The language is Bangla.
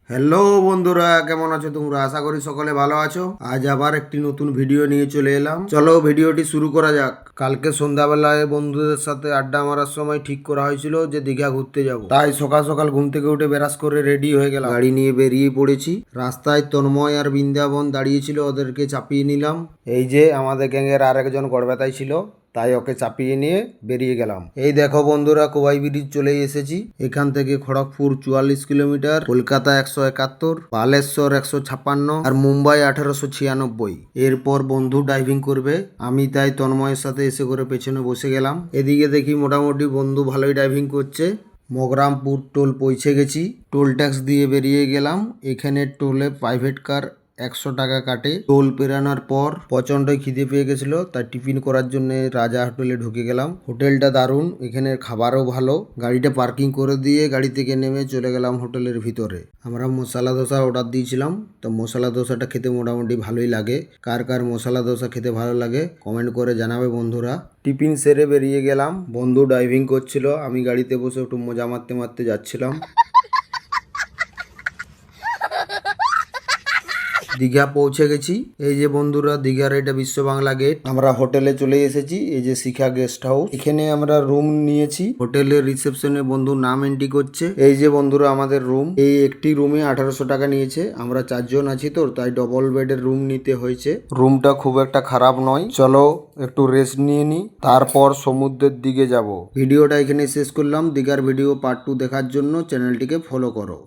হ্যালো বন্ধুরা, কেমন আছো তোমরা? আশা করি সকলে ভালো আছো। আজ আবার একটি নতুন ভিডিও নিয়ে চলে এলাম। চলো ভিডিওটি শুরু করা যাক। কালকে সন্ধ্যাবেলায় বন্ধুদের সাথে আড্ডা মারার সময় ঠিক করা হয়েছিল যে দীঘা ঘুরতে যাব। তাই সকাল সকাল ঘুম থেকে উঠে বেরাস করে রেডি হয়ে গেলাম, গাড়ি নিয়ে বেরিয়ে পড়েছি। রাস্তায় তন্ময় আর বৃন্দাবন দাঁড়িয়েছিল, ওদেরকে চাপিয়ে নিলাম। এই যে আমাদের গ্যাংয়ের আরেকজন গড়বেতাই ছিল, তাই ওকে চাপিয়ে নিয়ে বেরিয়ে গেলাম। এই দেখো বন্ধুরা, কোবাই ব্রিজ চলে এসেছি। এখান থেকে খড়গপুর 44 কিলোমিটার, কলকাতা 171, বালেশ্বর 156 আর মুম্বাই 1896। এরপর বন্ধু ড্রাইভিং করবে, আমি তাই তন্ময়ের সাথে এসে করে পেছনে বসে গেলাম। এদিকে দেখি মোটামুটি বন্ধু ভালোই ড্রাইভিং করছে। মগরামপুর টোল পৌঁছে গেছি, টোল ট্যাক্স দিয়ে বেরিয়ে গেলাম। এখানে টোলে প্রাইভেট কার 100 টাকা কাটে। টোল পেরানোর পর প্রচণ্ড খিদে পেয়ে গেছিলো, তাই টিফিন করার জন্য রাজা হোটেলে ঢুকে গেলাম। হোটেলটা দারুণ, এখানে খাবারও ভালো। গাড়িটা পার্কিং করে দিয়ে গাড়ি থেকে নেমে চলে গেলাম হোটেলের ভিতরে। আমরা মশলা দোসা অর্ডার দিয়েছিলাম, তো মশলা দোসাটা খেতে মোটামুটি ভালোই লাগে। কার কার মশলা দোসা খেতে ভালো লাগে কমেন্ট করে জানাবে বন্ধুরা। টিফিন সেরে বেরিয়ে গেলাম। বন্ধু ড্রাইভিং করছিল, আমি গাড়িতে বসে একটু মজা মারতে মারতে যাচ্ছিলাম। দীঘা পৌঁছে গেছি। এই যে বন্ধুরা, দীঘার এটা বিশ্ব বাংলা গেট। আমরা হোটেলে চলে এসেছি। এই যে শিখা গেস্ট হাউস, এখানে আমরা রুম নিয়েছি। হোটেলের রিসেপশনে বন্ধু নাম এন্ট্রি করছে। এই যে বন্ধুরা আমাদের রুম, এই একটি রুমে 1800 টাকা নিয়েছে। আমরা 4 জন আছি, তো তাই ডবল বেডের রুম নিতে হয়েছে। রুমটা খুব একটা খারাপ নয়। চলো একটু রেস্ট নিয়ে নি, তারপর সমুদ্রের দিকে যাব। ভিডিওটা এখানে শেষ করলাম। দীঘার ভিডিও পার্ট 2 দেখার জন্য চ্যানেলটিকে ফলো করো।